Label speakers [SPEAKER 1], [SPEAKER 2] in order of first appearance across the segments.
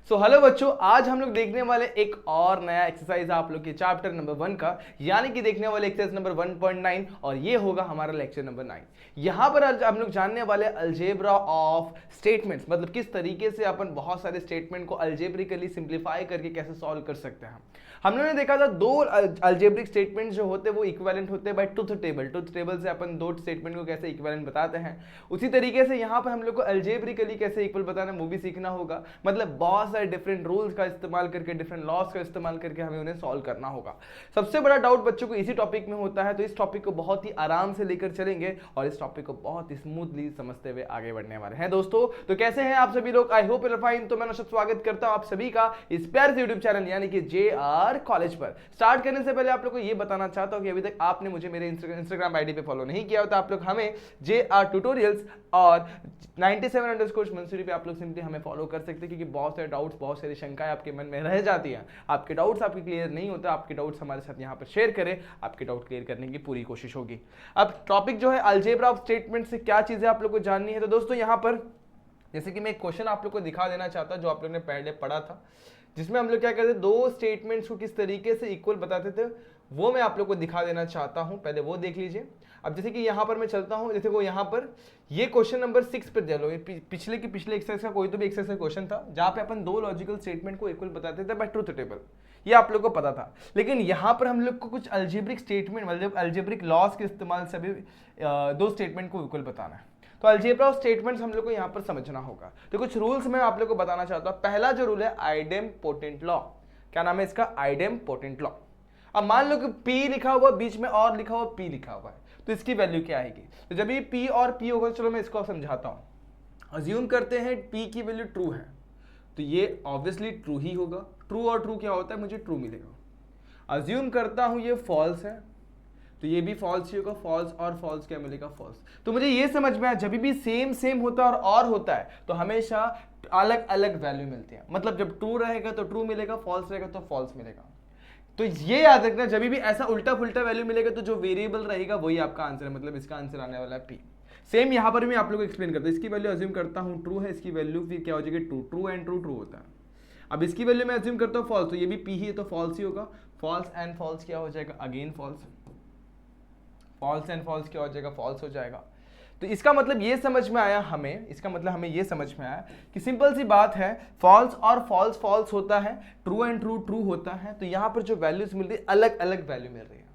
[SPEAKER 1] Hello बच्चों, आज हम लोग देखने वाले एक और नया एक्सरसाइज आप लोग के चैप्टर नंबर 1 का, यानी कि देखने वाले एक्सरसाइज नंबर 1.9 और ये होगा हमारा लेक्चर नंबर 9। यहाँ पर आज हम लोग जानने वाले अलजेब्रा ऑफ स्टेटमेंट्स, मतलब किस तरीके से अपन बहुत सारे स्टेटमेंट को अलजेब्रिकली सिंप्लीफाई करके कैसे सॉल्व कर सकते हैं। हम लोगों ने देखा था दो अलजेब्रिक स्टेटमेंट जो होते हैं वो इक्विवेलेंट होते हैं बाय ट्रुथ टेबल से अपन दो स्टेटमेंट को कैसे इक्विवेलेंट बताते हैं। उसी तरीके से यहाँ पर हम लोग को अलजेब्रिकली कैसे इक्वल बताना वो भी सीखना होगा, मतलब बहुत सारे डिफरेंट रूल्स का इस्तेमाल करके, डिफरेंट लॉस का इस्तेमाल करके हमें उन्हें सॉल्व करना होगा। सबसे बड़ा डाउट बच्चों को इसी टॉपिक में होता है, तो इस टॉपिक को बहुत ही आराम से लेकर चलेंगे और इस टॉपिक को बहुत ही स्मूथली समझते हुए आगे बढ़ने वाले हैं। दोस्तों तो कैसे हैं आप सभी लोग? I hope you are fine. तो मैं स्वागत करता हूं आप सभी का इस प्यारे से यूट्यूब चैनल यानी कि JR कॉलेज पर। स्टार्ट करने से पहले आप लोग को यह बताना चाहता हूं कि अभी तक आपने मुझे मेरे इंस्टाग्राम आईडी पे फॉलो नहीं किया हो तो आप लोग हमें JR ट्यूटोरियल्स और 97 मंसूरी पे आप लोग सिंपली हमें फॉलो कर सकते हैं, क्योंकि बहुत सारे डाउट्स, बहुत सारी शंकाएं आपके मन में रह जाती हैं। आपके डाउट्स आपके क्लियर नहीं होता, आपके डाउट्स हमारे साथ यहाँ पर शेयर करें, आपके डाउट क्लियर करने की पूरी कोशिश होगी। अब टॉपिक जो है अलजेब्रा ऑफ स्टेटमेंट से क्या चीजें आप लोग को जाननी है। तो दोस्तों यहाँ पर जैसे कि मैं एक क्वेश्चन आप लोग को दिखा देना चाहता जो आप लोग ने पहले पढ़ा था, जिसमें हम लोग क्या करते थे, दो स्टेटमेंट्स को किस तरीके से इक्वल बताते थे, वो मैं आप लोग को दिखा देना चाहता हूं। पहले वो देख लीजिए। अब जैसे कि यहां पर मैं चलता हूं, जैसे को यहां पर ये क्वेश्चन नंबर 6 पर चलो, पिछले एक्सरसाइज का कोई तो भी एक्सरसाइज क्वेश्चन था जहां पे अपन दो लॉजिकल स्टेटमेंट को इक्वल बताते थे बाय ट्रुथ टेबल, ये आप लोग को पता था। लेकिन यहां पर हम लोग को कुछ अलजेब्रिक स्टेटमेंट, मतलब अलजेब्रिक लॉस के इस्तेमाल से भी दो स्टेटमेंट को इक्वल बताना है। तो अलजेब्रा ऑफ स्टेटमेंट्स हम लोग को यहाँ पर समझना होगा। तो कुछ रूल्स मैं आप लोग को बताना चाहता हूँ। पहला जो रूल है आइडेम्पोटेंट लॉ। क्या नाम है इसका? Idempotent law. अब मान लो कि P लिखा हुआ, बीच में और लिखा हुआ, P लिखा हुआ है, तो इसकी वैल्यू क्या आएगी? तो जब ये P और P होगा, चलो मैं इसको समझाता हूँ। अज्यूम करते हैं P की वैल्यू ट्रू है, तो ये ऑब्वियसली ट्रू ही होगा। ट्रू और ट्रू क्या होता है? मुझे ट्रू मिलेगा। अज्यूम करता हूँ ये फॉल्स है, तो ये भी फॉल्स ही होगा। फॉल्स और फॉल्स क्या मिलेगा? फॉल्स। तो मुझे ये समझ में आया, जब भी सेम सेम होता है और होता है तो हमेशा अलग अलग वैल्यू मिलती है। मतलब जब ट्रू रहेगा तो ट्रू मिलेगा, फॉल्स रहेगा तो फॉल्स मिलेगा। तो ये याद रखना, जब भी ऐसा उल्टा पुल्टा वैल्यू मिलेगा तो जो वेरिएबल रहेगा वही आपका आंसर है। मतलब इसका आंसर आने वाला है P। सेम यहां पर मैं आप लोगों को एक्सप्लेन करता हूं। इसकी वैल्यू अज्यूम करता हूं ट्रू है, इसकी वैल्यू फिर क्या हो जाएगी? True. True and true true होता है। अब इसकी वैल्यू मैं अज्यूम करता हूं फॉल्स, तो ये भी P ही है तो फॉल्स ही होगा। फॉल्स एंड फॉल्स क्या हो जाएगा? Again false. False and false क्या हो जाएगा? फॉल्स हो जाएगा। तो इसका मतलब ये समझ में आया हमें, इसका मतलब हमें ये समझ में आया कि सिंपल सी बात है, फॉल्स और फॉल्स फॉल्स होता है, ट्रू एंड ट्रू ट्रू होता है। तो यहां पर जो वैल्यूज मिल रही है, अलग अलग वैल्यू मिल रही है,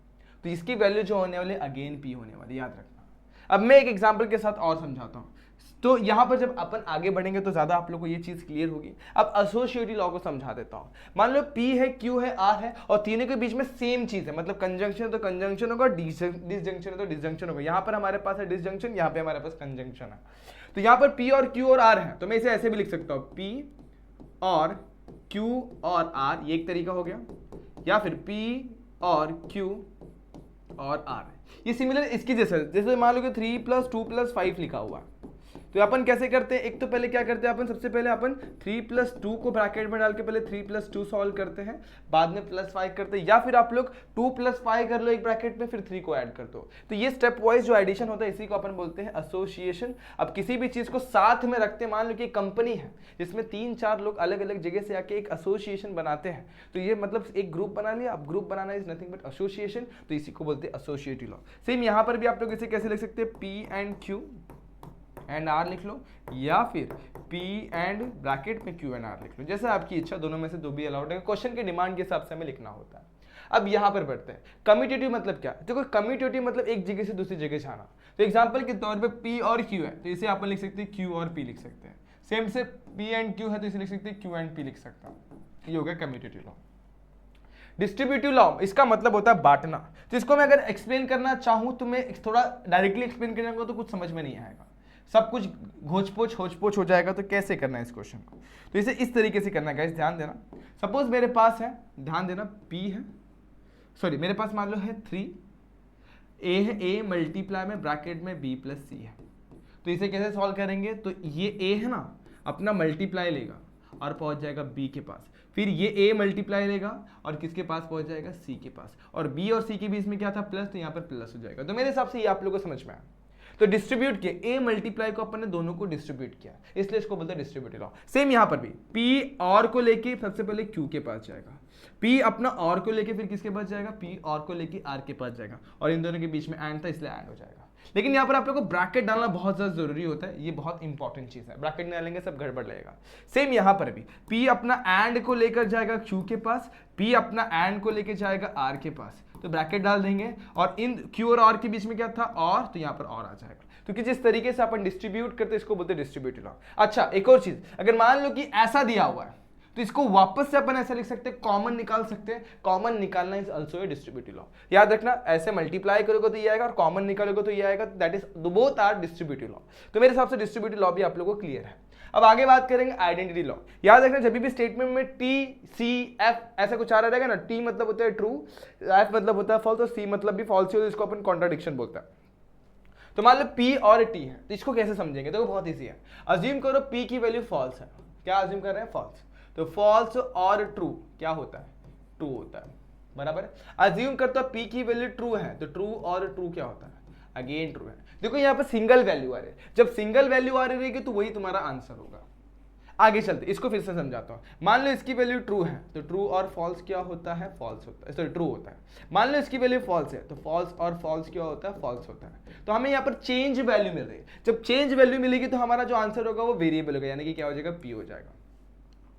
[SPEAKER 1] तो इसकी वैल्यू जो होने वाली अगेन P होने वाली, याद रखना। अब मैं एक एग्जाम्पल के साथ और समझाता हूं। तो यहां पर जब अपन आगे बढ़ेंगे तो ज्यादा आप लोग को ये चीज क्लियर होगी। अब एसोसिएटिव लॉ को समझा देता हूं। मान लो P है, Q है, R है और तीनों के बीच में सेम चीज है, मतलब कंजंक्शन है तो कंजंक्शन होगा, डिसजंक्शन है तो डिसजंक्शन होगा। यहां पर हमारे पास है डिसजंक्शन, यहां पे हमारे पास कंजंक्शन है। तो यहां पर P और Q और R है, तो मैं इसे ऐसे भी लिख सकता हूं, P और Q और R, ये एक तरीका हो गया। या फिर P और Q और R, ये सिमिलर इसकी जैसे मान लो कि 3 + 2 + 5 लिखा हुआ है। तो अपन कैसे करते हैं? एक तो पहले क्या करते हैं अपन, सबसे पहले अपन 3 + 2 को ब्रैकेट में डाल के पहले 3 + 2 सॉल्व करते हैं, बाद में +5 करते हैं, या फिर आप लोग 2 + 5 कर लो एक ब्रैकेट में, फिर 3 को ऐड कर दो। तो ये स्टेप वाइज जो एडिशन होता है इसी को अपन बोलते हैं एसोसिएशन। अब किसी भी चीज को साथ में रखते हैं, मान लो कि एक कंपनी है जिसमें 3-4 लोग अलग अलग जगह से आके एक एसोसिएशन बनाते हैं, तो ये मतलब एक ग्रुप बना लिया। अब group banana is nothing but association, तो इसी को बोलते हैं एसोसिएटिव लॉ। सेम यहां पर भी आप लोग इसे कैसे लिख सकते हैं? P and Q and R लिख लो, या फिर P एंड ब्रैकेट में Q एंड R लिख लो, जैसे आपकी इच्छा, दोनों में से दो भी अलाउड है। क्वेश्चन के डिमांड के हिसाब से हमें लिखना होता है। अब यहां पर बढ़ते हैं, कम्यूटेटिव मतलब क्या? देखो कम्यूटेटिव मतलब एक जगह से दूसरी जगह जाना। तो एग्जांपल के तौर पे P और Q है, तो इसे आप लिख सकते हैं Q और P लिख सकते हैं। सेम से P एंड Q है तो इसे लिख सकते हैं Q एंड P लिख सकता हूं। ये हो गया कम्यूटेटिव लॉ। डिस्ट्रीब्यूटिव लॉ, इसका मतलब होता है बांटना। तो इसको मैं अगर एक्सप्लेन करना चाहूं तो मैं थोड़ा डायरेक्टली एक्सप्लेन करूंगा तो कुछ समझ में नहीं आएगा, सब कुछ घोचपोच होचपोच हो जाएगा। तो कैसे करना है इस क्वेश्चन को? तो इसे इस तरीके से करना है गाइस, ध्यान देना। सपोज मेरे पास है, ध्यान देना, P है, सॉरी मेरे पास मान लो है 3, A है, A मल्टीप्लाई में ब्रैकेट में B + C है। तो इसे कैसे सॉल्व करेंगे? तो ये A है ना, अपना मल्टीप्लाई लेगा और पहुंच जाएगा B के पास, फिर ये A मल्टीप्लाई लेगा और किसके पास पहुंच जाएगा? C के पास, और B और C के बीच में क्या था? प्लस, तो यहाँ पर प्लस हो जाएगा। तो मेरे हिसाब से ये आप लोगों को समझ में आया। तो डिस्ट्रीब्यूट किया, ए मल्टीप्लाई को अपन ने दोनों को डिस्ट्रीब्यूट किया, इसलिए इसको बोलते हैं डिस्ट्रीब्यूटिव लॉ। सेम यहां पर भी पी और को लेके सबसे पहले क्यू के पास जाएगा, पी अपना और को लेके फिर किसके पास जाएगा, पी और को लेके आर के पास जाएगा, और इन दोनों के बीच में एंड था इसलिए एंड हो जाएगा। लेकिन यहाँ पर आप लोग को ब्रैकेट डालना बहुत ज्यादा जरूरी होता है, ये बहुत इंपॉर्टेंट चीज है, ब्रैकेट नहीं डालेंगे सब गड़बड़ लगेगा। सेम यहाँ पर भी पी अपना एंड को लेकर जाएगा क्यू के पास, पी अपना एंड को लेकर जाएगा आर के पास, तो ब्रैकेट डाल देंगे, और इन क्यू और आर के बीच में क्या था, और, तो यहाँ पर और आ जाएगा। क्योंकि जिस तरीके से अपन डिस्ट्रीब्यूट करते हैं इसको बोलते हैं डिस्ट्रीब्यूटिव लॉ। अच्छा, एक और चीज, अगर मान लो कि ऐसा दिया हुआ है तो इसको वापस से अपन ऐसा लिख सकते हैं, कॉमन निकाल सकते हैं, कॉमन निकालना is also a distributive law. याद रखना, ऐसे मल्टीप्लाई करोगे तो ये आएगा और कॉमन निकालोगे तो ये आएगा, that is both are distributive law. तो मेरे हिसाब से डिस्ट्रीब्यूटिव लॉ भी आप लोगों को क्लियर है। अब आगे बात करेंगे आइडेंटिटी लॉ। याद रखना, जब भी स्टेटमेंट में टी सी एफ ऐसा कुछ आ रहा रहेगा ना, टी मतलब होता है ट्रू, एफ मतलब होता है फॉल्स, और सी मतलब भी फॉल्स, इसको अपन कॉन्ट्राडिक्शन बोलता है। तो मान लो P और T है, तो इसको कैसे समझेंगे, देखो बहुत ईजी है। अज्यूम करो P की वैल्यू फॉल्स है, क्या अज्यूम कर रहे हैं, फॉल्स, तो फॉल्स और ट्रू क्या होता है, ट्रू होता है, बराबर। अज्यूम करता हूं P की वैल्यू ट्रू है, तो ट्रू और ट्रू क्या होता है, अगेन ट्रू है। देखो यहाँ पर सिंगल वैल्यू आ रही है, जब सिंगल वैल्यू आ रही रहेगी तो वही तुम्हारा आंसर होगा। आगे चलते, इसको फिर से समझाता हूं। मान लो इसकी वैल्यू ट्रू है, तो ट्रू और फॉल्स क्या होता है, फॉल्स होता है, सॉरी ट्रू होता है। मान लो इसकी वैल्यू फॉल्स है, तो फॉल्स और फॉल्स क्या होता है, फॉल्स होता है। तो हमें यहाँ पर चेंज वैल्यू मिल रही है, जब चेंज वैल्यू मिलेगी तो हमारा जो आंसर होगा वो वेरिएबल होगा, यानी कि क्या हो जाएगा, पी हो जाएगा।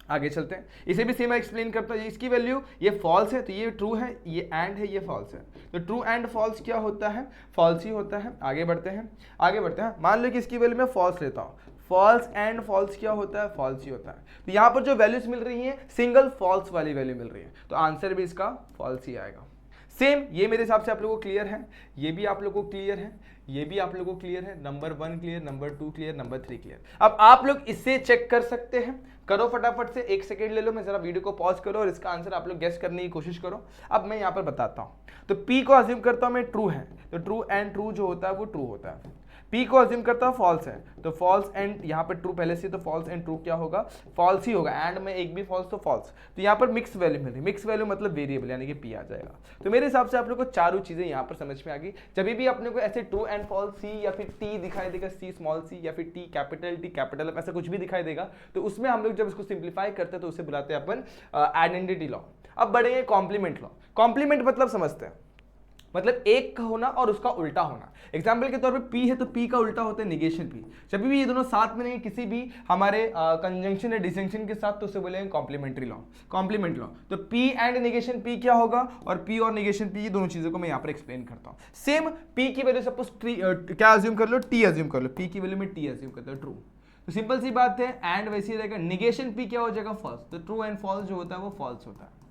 [SPEAKER 1] आगे चलते हैं, इसे भी सेम एक्सप्लेन करता हूं। इसकी वैल्यू ये फॉल्स है तो ये ट्रू है, ये एंड है, ये फॉल्स है, तो ट्रू एंड फॉल्स क्या होता है, फॉल्स ही होता है। आगे बढ़ते हैं, आगे बढ़ते हैं। मान लो कि इसकी वैल्यू मैं फॉल्स लेता हूं, फॉल्स एंड फॉल्स क्या होता है, फॉल्स ही होता है। तो यहाँ पर जो वैल्यूज मिल रही हैं सिंगल फॉल्स वाली वैल्यू मिल रही है, तो आंसर भी इसका फॉल्स ही आएगा। सेम, ये मेरे हिसाब से आप लोगों को क्लियर है, ये भी आप लोगों को क्लियर है, ये भी आप लोगों को क्लियर है। Number 1 clear, number 2 clear, number 3 clear. अब आप लोग इससे चेक कर सकते हैं, करो फटाफट से, 1 सेकेंड ले लो, मैं जरा वीडियो को पॉज करो और इसका आंसर आप लोग गेस करने की कोशिश करो। अब मैं यहाँ पर बताता हूँ। तो P को अज्यूम करता हूँ मैं ट्रू है, तो ट्रू एंड ट्रू जो होता है वो ट्रू होता है। P को अज्यूम करता हूँ फॉल्स है, तो फॉल्स एंड, यहाँ पर ट्रू पहले से, तो फॉल्स एंड ट्रू क्या होगा, फॉल्स ही होगा। एंड में एक भी फॉल्स तो फॉल्स, तो यहाँ पर मिक्स वैल्यू मिल रही, मिक्स वैल्यू मतलब वेरिएबल, यानी कि P आ जाएगा। तो मेरे हिसाब से आप लोग को चारों चीजें यहाँ पर समझ में आ गई। जब भी अपने को ऐसे ट्रू एंड फॉल्स सी या फिर टी दिखाई देगा, सी स्मॉल सी या फिर टी कैपिटल ऐसा कुछ भी दिखाई देगा, तो उसमें हम लोग जब इसको सिंप्लीफाई करते हैं तो उसे बुलाते हैं अपन आइडेंटिटी लॉ। अब बढ़ेंगे कॉम्प्लीमेंट लॉ। कॉम्प्लीमेंट मतलब समझते हैं, मतलब एक का होना और उसका उल्टा होना। एग्जाम्पल के तौर पे P है तो P का उल्टा होता है निगेशन P। जब भी ये दोनों साथ में रहेंगे किसी भी हमारे कंजंक्शन या डिसजंक्शन के साथ, तो उसे बोलेंगे कॉम्प्लीमेंट्री लॉ, कॉम्प्लीमेंट लॉ। तो P एंड निगेशन P क्या होगा, और P और निगेशन P, ये दोनों चीजों को मैं यहाँ पर एक्सप्लेन करता हूँ। सेम P की वैल्यू सपोज क्या अज्यूम कर लो, T अज्यूम कर लो, P की वैल्यू में T अज्यूम करते हो, ट्रू। तो सिंपल सी बात है, एंड वैसे ही रहेगा। निगेशन P क्या हो जाएगा, फॉल्स, तो ट्रू एंड फॉल्स जो होता है वो फॉल्स होता है।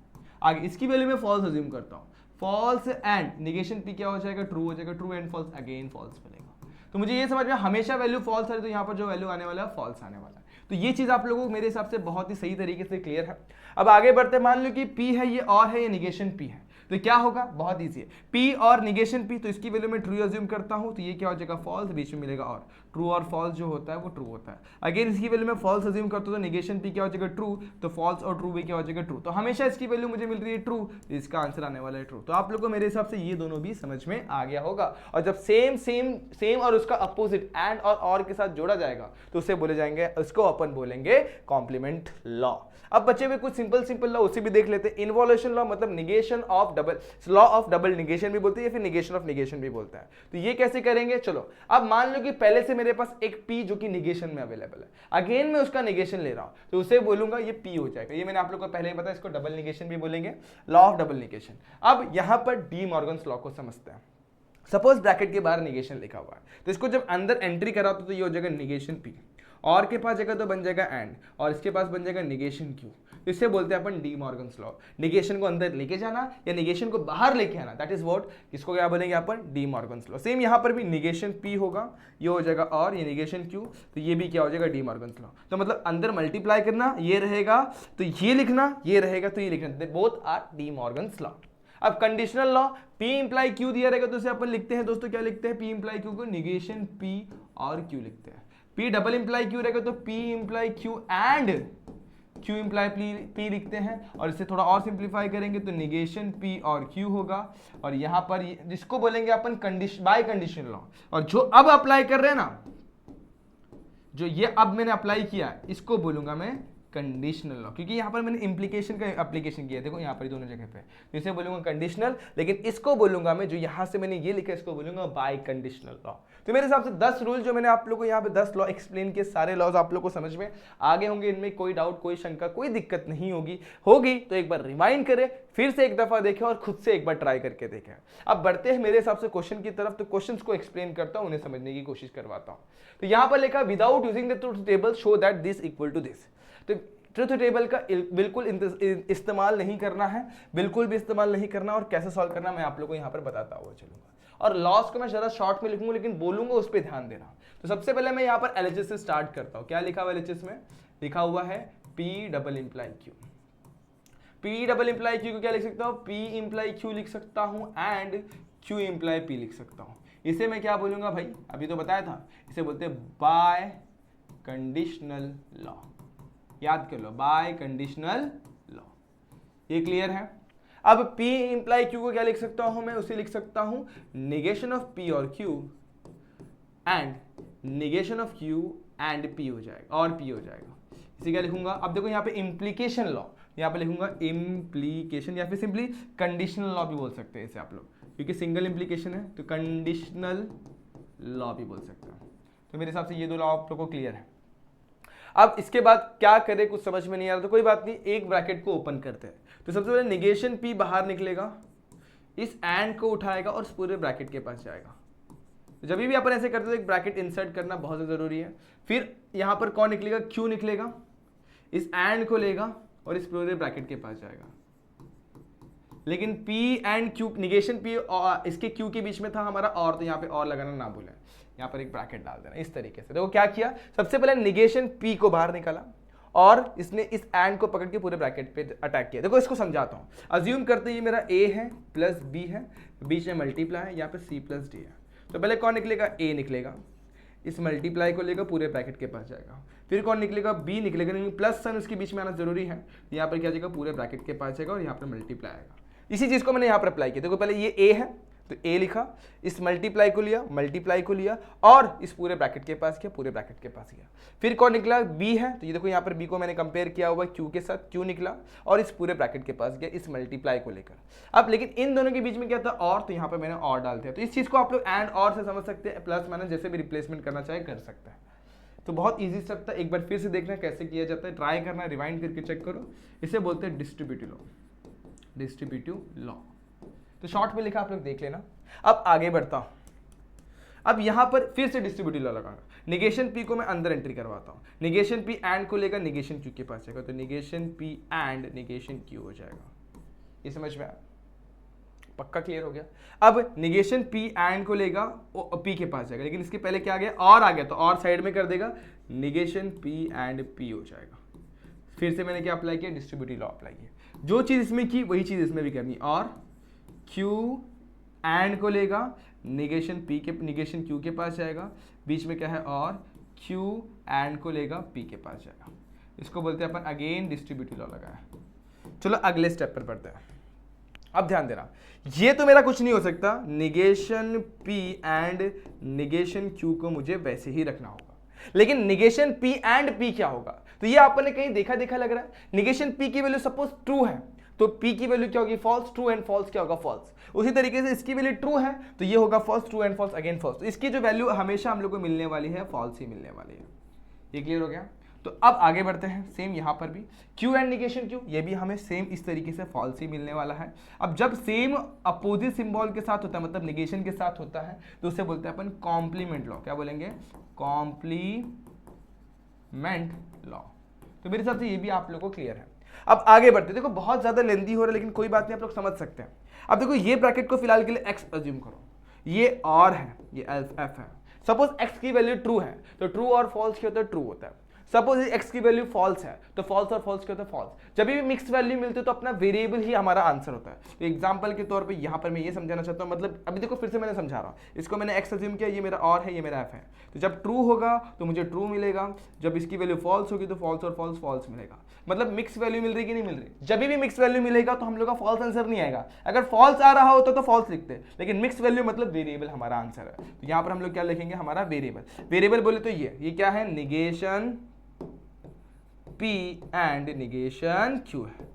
[SPEAKER 1] आगे इसकी वैल्यू में फॉल्स अज्यूम करता हूँ, फॉल्स एंड निगेशन P क्या हो जाएगा, ट्रू हो जाएगा, true and false again false मिलेगा। तो मुझे ये समझ में, हमेशा वैल्यू फॉल्स है तो यहाँ पर जो वैल्यू आने वाला है फॉल्स आने वाला है। तो ये चीज आप लोगों को मेरे हिसाब से बहुत ही सही तरीके से क्लियर है। अब आगे बढ़ते, मान लो कि P है, ये और है, ये निगेशन P है, तो क्या होगा, बहुत ईजी है। P और निगेशन P, तो इसकी वैल्यू में ट्रू अज्यूम करता हूं, तो ये क्या हो जाएगा, फॉल्स, बीच में मिलेगा और। ट्रू और फॉल्स जो होता है वो ट्रू होता है। अगेन इसकी वैल्यू में फॉल्स अज्यूम करता हूं, तो निगेशन P क्या हो जाएगा, ट्रू, तो फॉल्स और ट्रू भी क्या हो जाएगा, ट्रू। तो हमेशा इसकी वैल्यू मुझे मिल रही है ट्रू, तो इसका आंसर आने वाला है ट्रू। तो आप लोग को मेरे हिसाब से ये दोनों भी समझ में आ गया होगा। और जब सेम सेम सेम और उसका अपोजिट एंड और के साथ जोड़ा जाएगा तो उसे बोले जाएंगे, उसको अपन बोलेंगे कॉम्प्लीमेंट लॉ। अब बचे हुए कुछ सिंपल लॉ उसे भी देख लेते हैं। इन्वॉल्यूशन लॉ मतलब negation of double, law of double negation भी बोलते हैं या फिर निगेशन ऑफ निगेशन भी बोलते हैं। तो ये कैसे करेंगे, चलो। अब मान लो कि पहले से मेरे पास एक P जो कि निगेशन में अवेलेबल है, अगेन मैं उसका निगेशन ले रहा हूं, तो उसे बोलूंगा ये P हो जाएगा। ये मैंने आप लोग को पहले ही बताया, इसको डबल निगेशन भी बोलेंगे, लॉ ऑफ डबल निगेशन। अब यहां पर डी मॉर्गन्स लॉ को समझते हैं। सपोज ब्रैकेट के बाहर निगेशन लिखा हुआ है, तो इसको जब अंदर एंट्री करा तो ये हो जाएगा निगेशन P, और के पास जगह तो बन जाएगा एंड, और इसके पास बन जाएगा निगेशन Q। तो इससे बोलते हैं अपन डी मॉर्गन्स लॉ। निगेशन को अंदर लेके जाना या निगेशन को बाहर लेके आना, दैट इज व्हाट, इसको क्या बोलेंगे अपन, डी मॉर्गन्स लॉ। सेम यहां पर भी निगेशन P होगा, ये हो जाएगा और, ये निगेशन Q, तो ये भी क्या हो जाएगा, डी मॉर्गन्स लॉ। तो मतलब अंदर मल्टीप्लाई करना, ये रहेगा तो ये लिखना, ये रहेगा तो ये लिखना, both are De Morgan's law. अब conditional law, P imply Q दिया रहेगा तो उसे अपन लिखते हैं दोस्तों, क्या लिखते हैं, P इंप्लाई Q को निगेशन P और Q लिखते हैं। P डबल इंप्लाई Q रहेगा तो P imply Q and Q imply P लिखते हैं, और इसे थोड़ा और सिंप्लीफाई करेंगे तो निगेशन P और Q होगा, और यहाँ पर जिसको बोलेंगे अपन बाय कंडीशनल लॉ, और जो अब अप्लाई कर रहे हैं ना, जो ये अब मैंने अप्लाई किया इसको बोलूंगा मैं कंडीशनल लॉ, क्योंकि यहाँ पर मैंने इंप्लीकेशन का एप्लीकेशन किया, देखो यहाँ पर दोनों जगह पे, तो इसे बोलूंगा कंडीशनल, लेकिन इसको बोलूंगा मैं, जो यहाँ से मैंने ये लिखा इसको बोलूंगा बाय कंडीशनल लॉ। तो मेरे हिसाब से 10 रूल जो मैंने आप लोगों को यहाँ पे 10 लॉ एक्सप्लेन किए, सारे लॉज आप लोग को समझ में आगे होंगे, इनमें कोई डाउट, कोई शंका, कोई दिक्कत नहीं होगी तो एक बार रिमाइंड करें, फिर से एक दफा देखें और खुद से एक बार ट्राई करके देखें। अब बढ़ते हैं मेरे हिसाब से क्वेश्चन की तरफ, तो क्वेश्चंस को एक्सप्लेन करता हूं, उन्हें समझने की कोशिश करवाता हूं। तो यहां पर लिखा without using the truth table show that this equal to this. तो ट्रुथ टेबल का बिल्कुल इस्तेमाल नहीं करना है, बिल्कुल भी इस्तेमाल नहीं करना, और कैसे सॉल्व करना मैं आप लोगों को यहां पर बताता हुआ चलूंगा, और लॉस को मैं जरा शॉर्ट में लिखूंगा, लेकिन बोलूंगा उस पर ध्यान देना। तो सबसे पहले मैं यहाँ पर एलएचएस से स्टार्ट करता हूँ। क्या लिखा हुआ एलएचएस में? लिखा हुआ है P double imply Q। P double imply Q को क्या लिख सकता हूँ? P इम्प्लाई Q लिख सकता हूँ, एंड Q इम्प्लाई P लिख सकता हूँ। इसे मैं क्या बोलूंगा भाई? अभी तो बताया था, इसे बोलते हैं बाय कंडीशनल लॉ। याद कर लो, बाय कंडीशनल लॉ। ये क्लियर है? अब P इम्प्लाई Q को क्या लिख सकता हूं मैं? उसे लिख सकता हूं निगेशन ऑफ P और Q and negation of Q and P हो जाएगा, और P हो जाएगा। इसे क्या लिखूंगा? अब देखो यहाँ पे इम्प्लीकेशन लॉ, यहाँ पे लिखूंगा इम्प्लीकेशन, या फिर सिंपली कंडीशनल लॉ भी बोल सकते हैं इसे आप लोग, क्योंकि सिंगल इम्प्लीकेशन है तो कंडीशनल लॉ भी बोल सकते हैं। तो मेरे हिसाब से ये दो लॉ आप लोग को क्लियर है। अब इसके बाद क्या करें, कुछ समझ में नहीं आ रहा तो कोई बात नहीं, एक ब्रैकेट को ओपन करते हैं। तो सबसे पहले निगेशन P बाहर निकलेगा, इस एंड को उठाएगा और इस पूरे ब्रैकेट के पास जाएगा। तो जब भी अपन ऐसे करते हैं तो एक ब्रैकेट इंसर्ट करना बहुत जरूरी है। फिर यहां पर कौन निकलेगा? Q निकलेगा, इस एंड को लेगा और इस पूरे ब्रैकेट के पास जाएगा। लेकिन P and Q, negation P और इसके Q के बीच में था हमारा और, तो यहाँ पे और लगाना ना भूलें, यहाँ पर एक ब्रैकेट डाल देना इस तरीके से। देखो क्या किया, सबसे पहले निगेशन P को बाहर निकाला और इसने इस एंड को पकड़ के पूरे ब्रैकेट पे अटैक किया। देखो इसको समझाता हूँ। अज्यूम करते हैं ये मेरा A है प्लस B है, बीच में मल्टीप्लाई है, यहाँ पे C प्लस D है। तो पहले कौन निकलेगा? A निकलेगा, इस मल्टीप्लाई को लेकर पूरे ब्रैकेट के पास जाएगा। फिर कौन निकलेगा? B निकलेगा, लेकिन प्लस साइन उसके बीच में आना जरूरी है। यहाँ पर क्या जाएगा? पूरे ब्रैकेट के पास जाएगा और यहाँ पर मल्टीप्लाई आएगा। इसी चीज को मैंने यहाँ पर अप्लाई किया। देखो पहले ये A है तो A लिखा, इस मल्टीप्लाई को लिया और इस पूरे ब्रैकेट के पास किया, पूरे ब्रैकेट के पास गया। फिर कौन निकला? B है, तो ये देखो यहाँ पर B को मैंने कंपेयर किया हुआ Q के साथ, Q निकला और इस पूरे ब्रैकेट के पास गया इस मल्टीप्लाई को लेकर। अब लेकिन इन दोनों के बीच में क्या था? और, तो यहाँ पर मैंने और डाल दिया। तो इस चीज को आप लोग एंड और से समझ सकते हैं, प्लस माइनस जैसे भी रिप्लेसमेंट करना चाहे कर सकता है। तो बहुत ईजी स्टेप था, एक बार फिर से देखना कैसे किया जाता है, ट्राई करना, रिवाइंड करके चेक करो। इसे बोलते हैं डिस्ट्रीब्यूटिव लॉ। तो शॉर्ट में लिखा आप लोग देख लेना। अब आगे बढ़ता हूं। अब यहां पर फिर से डिस्ट्रीब्यूटिव लॉ लगाऊंगा। निगेशन P को मैं अंदर एंट्री करवाता हूं। निगेशन P एंड को लेकर निगेशन Q के पास जाएगा, तो negation P and negation Q हो जाएगा। ये समझ में आया? पक्का क्लियर हो गया? अब निगेशन P एंड को लेगा P के पास जाएगा, लेकिन इसके पहले क्या आ गया? और आ गया, तो और साइड में कर देगा, निगेशन P एंड P हो जाएगा। फिर से मैंने क्या अप्लाई किया? डिस्ट्रीब्यूटिव लॉ अप्लाई किया। जो चीज इसमें की वही चीज इसमें भी करनी, और Q एंड को लेगा, निगेशन Q के पास जाएगा, बीच में क्या है? और Q एंड को लेगा, P के पास जाएगा। इसको बोलते हैं अपन अगेन डिस्ट्रीब्यूटिव लॉ लगाया। चलो अगले स्टेप पर बढ़ते हैं। अब ध्यान देना, ये तो मेरा कुछ नहीं हो सकता, negation P and negation Q को मुझे वैसे ही रखना होगा, लेकिन निगेशन P एंड P क्या होगा? तो ये आपने कहीं देखा लग रहा है। निगेशन P की वैल्यू सपोज ट्रू है तो P की वैल्यू क्या होगी? फॉल्स। ट्रू एंड फॉल्स क्या होगा? फॉल्स। उसी तरीके से इसकी वैल्यू ट्रू है तो ये होगा false, true and false again false. तो इसकी जो वैल्यू हमेशा हम लोग को मिलने वाली है फॉल्स ही मिलने वाली है। ये क्लियर हो गया? तो अब आगे बढ़ते हैं। सेम यहां पर भी Q एंड निगेशन Q, ये भी हमें सेम इस तरीके से फॉल्स ही मिलने वाला है। अब जब सेम अपोजिट सिंबल के साथ होता है, मतलब निगेशन के साथ होता है, तो उसे बोलते हैं अपन कॉम्प्लीमेंट लॉ। क्या बोलेंगे? Complement law. तो मेरे हिसाब से ये भी आप लोगों को क्लियर है। अब आगे बढ़ते, देखो बहुत ज्यादा लेंदी हो रहा है लेकिन कोई बात नहीं, आप लोग समझ सकते हैं। अब देखो ये ब्रैकेट को फिलहाल के लिए x अज्यूम करो, ये और है, ये f है। सपोज x की वैल्यू ट्रू है तो ट्रू और फॉल्स क्या होता है? ट्रू होता है। सपोज x की वैल्यू फॉल्स है तो फॉल्स और फॉल्स क्या होता है, फॉल्स। जब भी मिक्स वैल्यू मिलती है तो अपना वेरिएबल ही हमारा आंसर होता है। तो एग्जांपल के तौर पे यहाँ पर मैं ये समझाना चाहता हूँ, मतलब अभी देखो फिर से मैंने समझा रहा हूँ, इसको मैंने x अज्यूम किया, ये मेरा और है, ये मेरा f है। तो जब ट्रू होगा तो मुझे ट्रू मिलेगा, जब इसकी वैल्यू फॉल्स होगी तो फॉल्स और फॉल्स फॉल्स मिलेगा। मतलब मिक्स वैल्यू मिल रही कि नहीं मिल रही। जब भी मिक्स वैल्यू मिलेगा तो हम लोग का फॉल्स आंसर नहीं आएगा। अगर फॉल्स आ रहा होता तो फॉल्स लिखते, लेकिन मिक्स वैल्यू मतलब वेरिएबल हमारा आंसर है। तो यहाँ पर हम लोग क्या लिखेंगे, हमारा वेरिएबल। वेरिएबल बोले तो ये क्या है, negation P and negation Q है।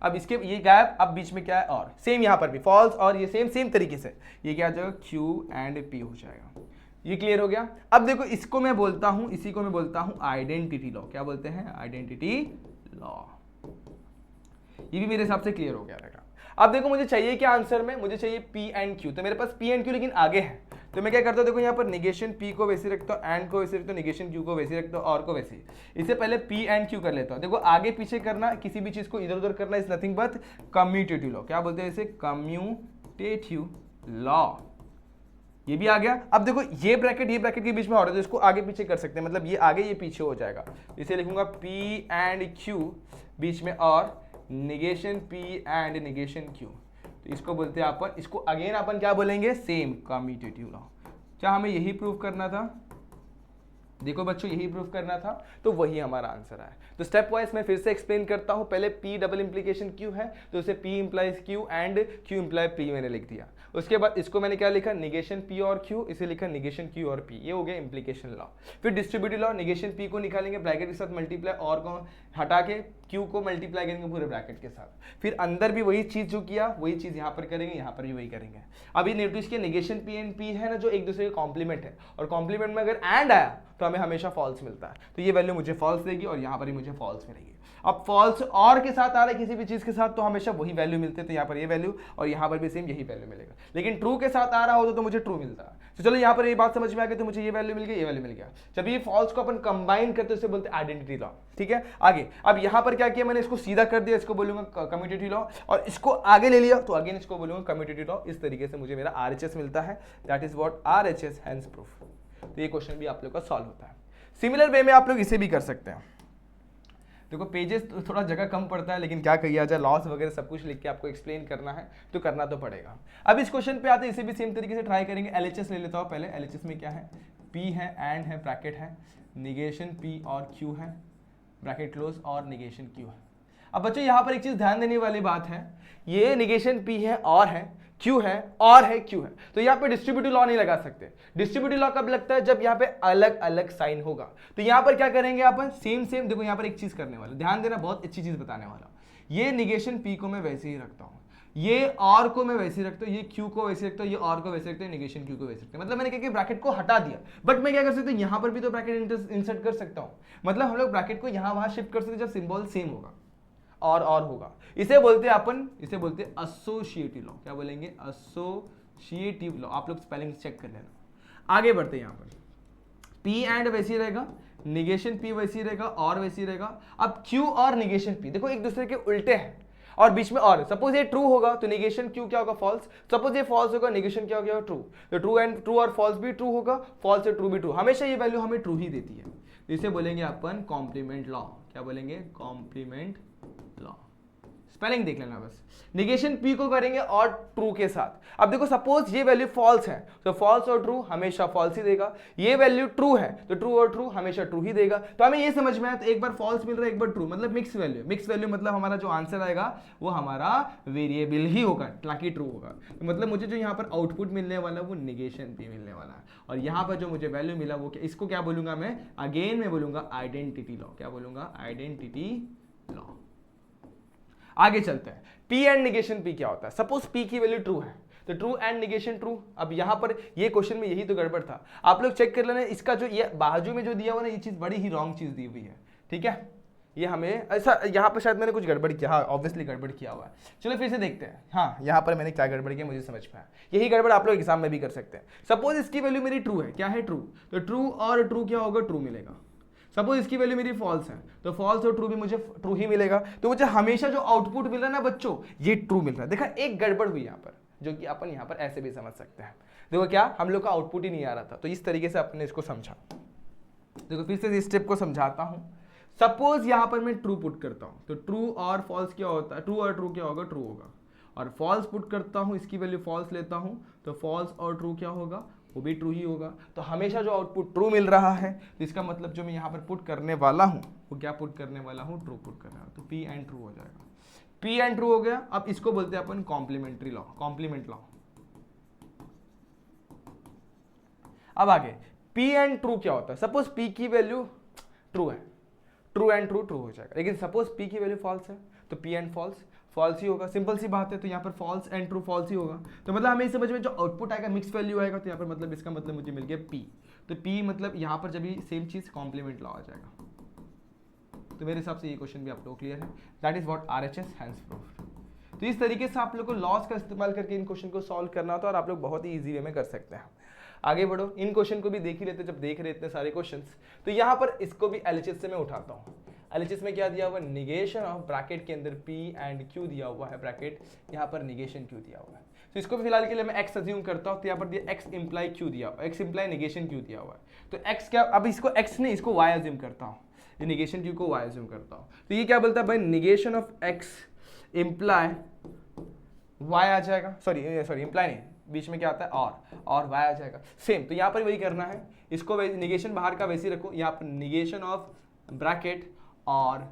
[SPEAKER 1] अब इसके ये गैप, अब बीच में क्या है और, सेम यहाँ पर भी फॉल्स और ये सेम तरीके से ये क्या आ जाएगा, Q एंड P हो जाएगा। ये क्लियर हो गया। अब देखो इसको मैं बोलता हूं, इसी को मैं बोलता हूं आइडेंटिटी लॉ। क्या बोलते हैं, आइडेंटिटी लॉ। ये भी मेरे हिसाब से क्लियर हो गया रहेगा। अब देखो मुझे चाहिए क्या आंसर में, मुझे चाहिए P एंड Q। तो मेरे पास P एंड Q लेकिन आगे है, तो मैं क्या करता हूँ, देखो यहाँ पर निगेशन P को वैसे रखता हूँ, एंड को वैसे रखता हूँ, निगेशन Q को वैसे रखता हूँ, और को वैसे। इससे पहले P एंड Q कर लेता हूँ। देखो आगे पीछे करना, किसी भी चीज को इधर उधर करना is nothing but commutative law. क्या बोलते हैं इसे, कम्यूटेटिव लॉ। ये भी आ गया। अब देखो ये ब्रैकेट के बीच में और है, तो इसको आगे पीछे कर सकते हैं, मतलब ये आगे ये पीछे हो जाएगा। इसे लिखूंगा P एंड Q, बीच में और negation P and negation Q। तो इसको बोलते हैं अपन, इसको अगेन अपन क्या बोलेंगे, सेम कम्यूटेटिव लॉ। क्या हमें यही प्रूव करना था, देखो बच्चों यही प्रूफ करना था, तो वही हमारा आंसर है। तो स्टेप वाइज मैं फिर से एक्सप्लेन करता हूं। पहले P डबल इंप्लीकेशन Q है, तो उसे P implies Q and Q imply P मैंने लिख दिया। उसके बाद इसको मैंने क्या लिखा, निगेशन P और Q, इसे लिखा निगेशन Q और P। ये हो गया इंप्लीकेशन लॉ। फिर डिस्ट्रीब्यूटिव लॉ, निगेशन P को निकालेंगे ब्रैकेट के साथ मल्टीप्लाई, और को हटा के Q को मल्टीप्लाई करेंगे पूरे ब्रैकेट के साथ। फिर अंदर भी वही चीज जो किया वही चीज यहाँ पर करेंगे, यहाँ पर भी वही करेंगे। अभी नोटिस किया निगेशन P एंड P है ना, जो एक दूसरे के कॉम्प्लीमेंट है, और कॉम्प्लीमेंट में अगर एंड आया तो हमें हमेशा फॉल्स मिलता है। तो ये वैल्यू मुझे फॉल्स देगी और यहाँ पर ही मुझे फॉल्स मिलेगी। अब फॉल्स और के साथ आ रहा है किसी भी चीज के साथ, तो हमेशा वही वैल्यू मिलते हैं। तो यहाँ पर ये वैल्यू और यहाँ पर भी सेम यही वैल्यू मिलेगा। लेकिन ट्रू के साथ आ रहा होता तो मुझे ट्रू मिलता है। तो चलो यहाँ पर ये बात समझ में आ गई, तो मुझे ये वैल्यू मिल गई, ये वैल्यू मिल गया। जब ये फॉल्स को अपन कंबाइन करते हैं उसे बोलते हैं आइडेंटिटी लॉ। ठीक है, आगे अब यहाँ पर क्या किया मैंने, इसको सीधा कर दिया, इसको बोलूंगा कम्यूटेटिव लॉ, और इसको आगे ले लिया तो अगेन इसको बोलूंगा कम्यूटेटिव लॉ। इस तरीके से मुझे मेरा RHS मिलता है, that is what RHS, hence proof. तो ये क्वेश्चन भी आप लोग का सॉल्व होता है। सिमिलर वे में आप लोग इसे भी कर सकते हैं। देखो पेजेस तो थोड़ा जगह कम पड़ता है, लेकिन क्या किया जाए, लॉस वगैरह सब कुछ लिख के आपको एक्सप्लेन करना है तो करना तो पड़ेगा। अब इस क्वेश्चन पे आते हैं, इसे भी सेम तरीके से ट्राई करेंगे। LHS ले लेता हूँ पहले। LHS में क्या है, P है, एंड है, ब्रैकेट है, निगेशन P और Q है, ब्रैकेट क्लोज, और निगेशन Q है। अब बच्चों यहाँ पर एक चीज ध्यान देने वाली बात है, ये निगेशन P है और है, Q है और है, Q है, तो यहाँ पे डिस्ट्रीब्यूटिव लॉ नहीं लगा सकते। डिस्ट्रीब्यूटिव लॉ कब लगता है, जब यहाँ पे अलग अलग साइन होगा। तो यहाँ पर क्या करेंगे अपन, सेम देखो यहाँ पर एक चीज करने वाला, ध्यान देना, बहुत अच्छी चीज बताने वाला। ये निगेशन P को मैं वैसे ही रखता हूँ, ये और को मैं वैसे ही रखता हूँ, ये Q को वैसे रखता हूँ, ये और को वैसे रखता हूँ, निगेशन Q को वैसे रखता हूँ। मतलब मैंने क्या ब्रैकेट को हटा दिया, बट मैं क्या कर सकता हूँ, यहाँ पर भी तो ब्रैकेट इंसर्ट कर सकता हूँ। मतलब हम लोग ब्रैकेट को यहाँ वहां शिफ्ट कर सकते जब सिंबल सेम होगा और होगा। इसे बोलते हैं अपन, इसे बोलते हैं एसोसिएटिव लॉ। क्या बोलेंगे, एसोसिएटिव लॉ। आप लोग स्पेलिंग चेक कर लेना। आगे बढ़ते हैं, यहाँ पर P एंड वैसी रहेगा, निगेशन P वैसी रहेगा, और वैसी रहेगा। अब Q और निगेशन P देखो एक दूसरे के उल्टे हैं, और बीच में और। सपोज ये ट्रू होगा तो निगेशन Q क्या होगा, फॉल्स। सपोज ये फॉल्स होगा, निगेशन क्या होगा, ट्रू। तो ट्रू और फॉल्स भी ट्रू होगा, फॉल्स से ट्रू भी ट्रू। हमेशा ये वैल्यू हमें ट्रू ही देती है। इसे बोलेंगे अपन कॉम्प्लीमेंट लॉ। क्या बोलेंगे, कॉम्प्लीमेंट लॉ। स्पेलिंग देख लेना बस। निगेशन P को करेंगे और ट्रू के साथ। अब देखो सपोज ये वैल्यू फॉल्स है, तो फॉल्स और ट्रू हमेशा फॉल्स ही देगा। ये वैल्यू ट्रू है तो ट्रू और ट्रू हमेशा ट्रू ही देगा। तो हमें ये समझ में आया, तो एक बार फॉल्स मिल रहा है, एक बार ट्रू, मतलब मिक्स वैल्यू। मिक्स वैल्यू मतलब हमारा जो आंसर आएगा वो हमारा वेरिएबल ही होगा, ताकि ट्रू होगा। तो मतलब मुझे जो यहाँ पर आउटपुट मिलने वाला है वो निगेशन P मिलने वाला है, और यहाँ पर जो मुझे वैल्यू मिला वो इसको क्या बोलूंगा मैं, अगेन मैं बोलूंगा आइडेंटिटी लॉ। क्या बोलूंगा, आइडेंटिटी लॉ। आगे चलते हैं, P एंड निगेशन P क्या होता है। सपोज P की वैल्यू ट्रू है तो ट्रू एंड निगेशन ट्रू। अब यहाँ पर ये क्वेश्चन में यही तो गड़बड़ था, आप लोग चेक कर लेना। इसका जो ये बाजू में जो दिया हुआ ना, ये चीज बड़ी ही रॉन्ग चीज दी हुई है। ठीक है, ये हमें ऐसा, यहाँ पर शायद मैंने कुछ गड़बड़ किया, हाँ ऑब्वियसली गड़बड़ किया हुआ है। चलो फिर से देखते हैं, हाँ यहाँ पर मैंने क्या गड़बड़ किया मुझे समझ में आया। यही गड़बड़ आप लोग एग्जाम में भी कर सकते हैं। सपोज इसकी वैल्यू मेरी ट्रू है, क्या है, ट्रू, तो ट्रू और ट्रू क्या होगा, ट्रू मिलेगा। सपोज इसकी वैल्यू मेरी फॉल्स है तो फॉल्स और ट्रू भी मुझे ट्रू ही मिलेगा। तो मुझे हमेशा जो आउटपुट मिल रहा है ना बच्चों, ये ट्रू मिल रहा है। देखा, एक गड़बड़ हुई यहाँ पर, जो कि अपन यहाँ पर ऐसे भी समझ सकते हैं। देखो क्या, हम लोग का आउटपुट ही नहीं आ रहा था, तो इस तरीके से अपने इसको समझा। देखो फिर से इस स्टेप को समझाता हूँ। सपोज यहां पर मैं ट्रू पुट करता हूं तो ट्रू और फॉल्स क्या होता है, ट्रू और ट्रू क्या होगा, ट्रू होगा। और फॉल्स पुट करता हूं, इसकी वैल्यू फॉल्स लेता हूं तो फॉल्स और ट्रू क्या होगा, वो भी ट्रू ही होगा। तो हमेशा जो आउटपुट ट्रू मिल रहा है तो इसका मतलब जो मैं यहाँ पर पुट करने वाला हूँ वो क्या पुट करने वाला हूँ, ट्रू पुट करने वाला। तो पी एंड ट्रू हो जाएगा, पी एंड ट्रू हो गया। अब इसको बोलते हैं अपन कॉम्प्लीमेंट्री लॉ, कॉम्प्लीमेंट लॉ। अब आगे पी एंड ट्रू क्या होता है, सपोज पी की वैल्यू ट्रू है, ट्रू एंड ट्रू ट्रू हो जाएगा। लेकिन सपोज पी की वैल्यू फॉल्स है तो पी एंड फॉल्स फॉल्स ही होगा, सिंपल सी बात है। तो यहाँ पर फॉल्स एंड ट्रू फॉल्स ही होगा। तो मतलब हमें इस समझ में जो आउटपुट आएगा मिक्स वैल्यू आएगा, तो यहाँ पर मतलब इसका मतलब मुझे मिल गया पी। तो पी मतलब यहाँ पर जब भी सेम चीज कॉम्प्लीमेंट लॉ आ जाएगा। तो मेरे हिसाब से ये क्वेश्चन भी आप लोग क्लियर है। That is what RHS hence proved. तो इस तरीके से आप लोग को लॉस का इस्तेमाल करके इन क्वेश्चन को सॉल्व करना होता है और आप लोग बहुत ही ईजी वे में कर सकते हैं। आगे बढ़ो, इन क्वेश्चन को भी देख ही लेते, जब देख रहे इतने सारे क्वेश्चंस। तो यहाँ पर इसको भी एलएचएस से मैं उठाता हूँ। एलएचएस में क्या दिया हुआ, निगेशन ऑफ ब्रैकेट के अंदर पी एंड क्यू दिया हुआ है, ब्रैकेट यहाँ पर निगेशन क्यू दिया हुआ है। तो इसको भी फिलहाल के लिए मैं एक्स अज्यूम करता हूँ। तो यहाँ पर दिया एक्स इंप्लाई क्यू दिया हुआ, एक्स इंप्लाई निगेशन क्यू दिया हुआ है। तो एक्स क्या, अब इसको एक्स नहीं, इसको वाई अज्यूम करता हूँ, निगेशन क्यू को वाई अज्यूम करता हूँ। तो ये क्या बोलता है भाई, negation of X imply Y आ जाएगा, सॉरी इंप्लाई नहीं, बीच में क्या आता है और वाई आ जाएगा सेम। तो यहाँ पर वही करना है, इसको निगेशन बाहर का वैसे ही रखो, यहाँ पर निगेशन ऑफ ब्रैकेट और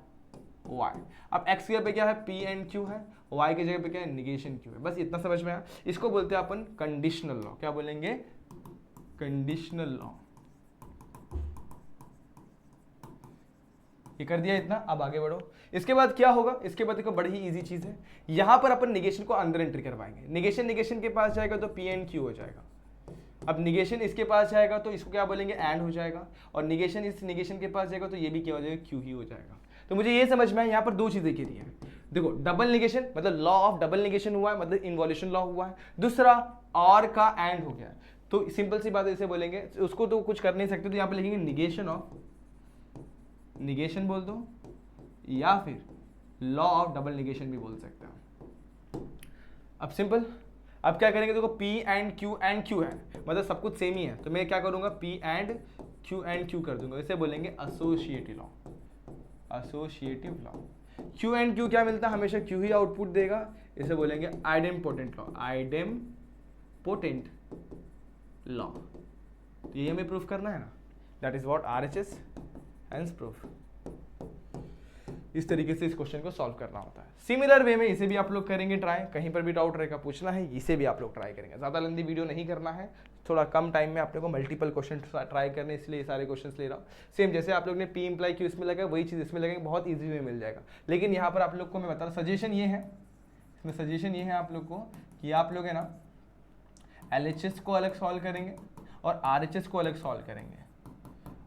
[SPEAKER 1] y। अब x की जगह पे क्या है, p एंड q है, y की जगह पे क्या है, निगेशन q है। बस इतना समझ में आया। इसको बोलते हैं अपन कंडीशनल लॉ। क्या बोलेंगे, कंडीशनल लॉ। ये कर दिया इतना। अब आगे बढ़ो, इसके बाद क्या होगा, इसके बाद देखो बड़ी ही इजी चीज है। यहां पर अपन निगेशन को अंदर एंट्री करवाएंगे। निगेशन के पास जाएगा तो p एंड q हो जाएगा। अब निगेशन इसके पास जाएगा तो इसको क्या बोलेंगे, एंड हो जाएगा। और निगेशन इस निगेशन के पास जाएगा तो ये भी क्या हो जाएगा, क्यू ही हो जाएगा। तो मुझे ये समझ में आया, यहाँ पर दो चीजें की है। देखो डबल निगेशन मतलब लॉ ऑफ डबल निगेशन हुआ है, मतलब इन्वॉल्यूशन लॉ हुआ है। दूसरा और का एंड हो गया। तो सिंपल सी बात इसे बोलेंगे, उसको तो कुछ कर नहीं सकते, तो यहाँ पर लिखेंगे निगेशन ऑफ, निगेशन बोल दो या फिर लॉ ऑफ डबल निगेशन भी बोल सकते हैं। अब सिंपल, अब क्या करेंगे, देखो P एंड Q है, मतलब सब कुछ सेम ही है। तो मैं क्या करूंगा, P एंड Q कर दूंगा। इसे बोलेंगे associative law, associative law. Q and Q क्या मिलता है, हमेशा Q ही आउटपुट देगा। इसे बोलेंगे आइडेम्पोटेंट लॉ, आइडेम्पोटेंट लॉ। तो ये हमें प्रूफ करना है ना, that is what RHS hence proof. इस तरीके से इस क्वेश्चन को सॉल्व करना होता है। सिमिलर वे में इसे भी आप लोग करेंगे ट्राई, कहीं पर भी डाउट रहेगा पूछना है, इसे भी आप लोग ट्राई करेंगे। ज़्यादा लंबी वीडियो नहीं करना है, थोड़ा कम टाइम में आप लोग को मल्टीपल क्वेश्चन ट्राई करने, इसलिए सारे क्वेश्चन ले रहा हूँ। सेम जैसे आप लोग ने पी इम्प्लाई क्यू इसमें लगा, वही चीज़ इसमें लगेगी, बहुत ईजी में मिल जाएगा। लेकिन यहाँ पर आप लोग को मैं बता रहा हूँ, सजेशन ये है, इसमें सजेशन ये है आप लोग को कि आप लोग है ना LHS को अलग सॉल्व करेंगे और RHS को अलग सॉल्व करेंगे,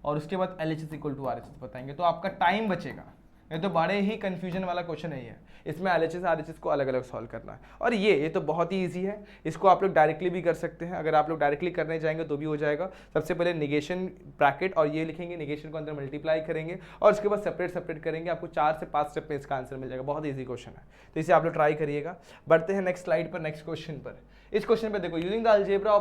[SPEAKER 1] और उसके बाद LHS इक्वल टू RHS बताएंगे, तो आपका टाइम बचेगा। ये तो बड़े ही कंफ्यूजन वाला क्वेश्चन है ये, इसमें LHS RHS को अलग अलग सॉल्व करना है। और ये तो बहुत ही इजी है, इसको आप लोग डायरेक्टली भी कर सकते हैं। अगर आप लोग डायरेक्टली करने जाएंगे तो भी हो जाएगा। सबसे पहले निगेशन ब्रैकेट और ये लिखेंगे, निगेशन को अंदर मल्टीप्लाई करेंगे और उसके बाद सेपरेट करेंगे। आपको 4 से 5 स्टेप में इसका आंसर मिल जाएगा। बहुत ईजी क्वेश्चन है, तो इसे आप लोग ट्राई करिएगा। बढ़ते हैं नेक्स्ट स्लाइड पर, नेक्स्ट क्वेश्चन पर। इस क्वेश्चन पे देखो, using the algebra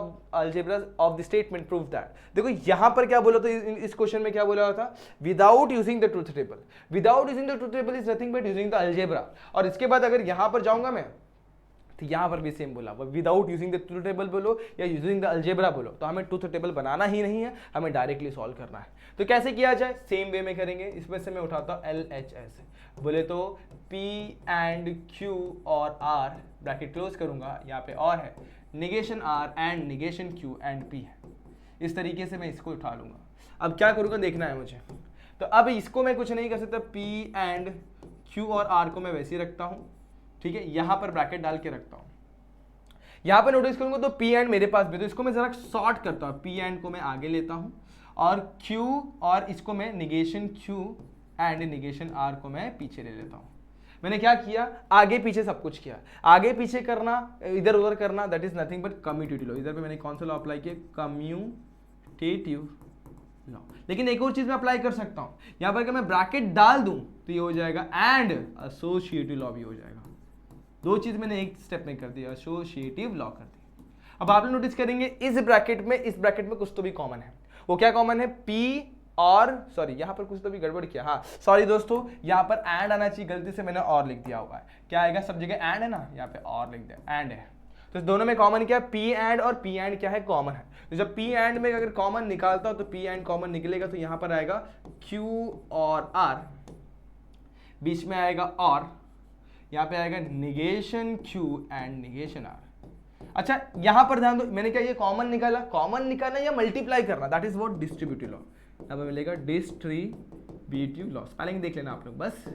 [SPEAKER 1] of the statement prove that. देखो यहाँ पर क्या बोला था, इस क्वेश्चन में क्या बोला था, without using the truth table. Without using the truth table is nothing but using the algebra. और इसके बाद अगर यहाँ पर जाऊंगा मैं, तो यहाँ पर भी सेम बोला, without using the truth table बोलो या यूजिंग द अलजेब्रा बोलो, तो हमें ट्रूथ टेबल बनाना ही नहीं है, हमें डायरेक्टली सॉल्व करना है। तो कैसे किया जाए, सेम वे में करेंगे। इसमें से मैं उठाता हूँ LHS, बोले तो P एंड Q और R, ब्रैकेट क्लोज करूंगा, यहाँ पे और है negation R and negation Q and P है। इस तरीके से मैं इसको उठा लूंगा। अब क्या करूंगा देखना है मुझे। तो अब इसको मैं कुछ नहीं कर सकता, P एंड Q और R को मैं वैसे ही रखता हूँ, ठीक है, यहाँ पर ब्रैकेट डाल के रखता हूँ। यहाँ पर नोटिस करूंगा तो P एंड मेरे पास भी, तो इसको मैं जरा शॉर्ट करता हूँ। P एंड को मैं आगे लेता हूँ और Q और इसको मैं negation Q and negation R को मैं पीछे ले लेता हूँ। मैंने क्या किया, आगे पीछे सब कुछ किया। आगे पीछे करना, इधर उधर करना, that is nothing but commutative law. इधर पे मैंने कौन सा लॉ अप्लाई किया, कम्यूटेटिव लॉ। लेकिन एक और चीज मैं अप्लाई कर सकता हूं, यहां पर अगर मैं ब्रैकेट डाल दूं तो ये हो जाएगा एंड एसोसिएटिव लॉ भी हो जाएगा। दो चीज मैंने एक स्टेप में कर दिया, एसोसिएटिव लॉ कर दिया। अब आप लोग नोटिस करेंगे इस ब्रैकेट में कुछ तो भी कॉमन है। वो क्या कॉमन है, P और सॉरी यहाँ पर कुछ तो भी गड़बड़ किया, हाँ सॉरी दोस्तों, यहाँ पर एंड आना चाहिए, गलती से मैंने और लिख दिया हुआ है। क्या आएगा, सब जगह एंड है ना, यहाँ पे और लिख दिया, एंड है। तो दोनों में कॉमन क्या है, पी एंड, और पी एंड क्या है, कॉमन है। तो जब पी एंड में अगर कॉमन निकालता हूं तो पी एंड कॉमन निकलेगा, तो यहां पर आएगा क्यू और आर, बीच में आएगा और, यहां पे आएगा negation Q and negation R. अच्छा यहां पर ध्यान दो, मैंने क्या ये कॉमन निकाला, कॉमन निकालना या मल्टीप्लाई करना, that is what distributive law. यहां पर मिलेगा डिस्ट्रीब्यूटिव लॉ, स्पेलिंग देख लेना आप लोग बस।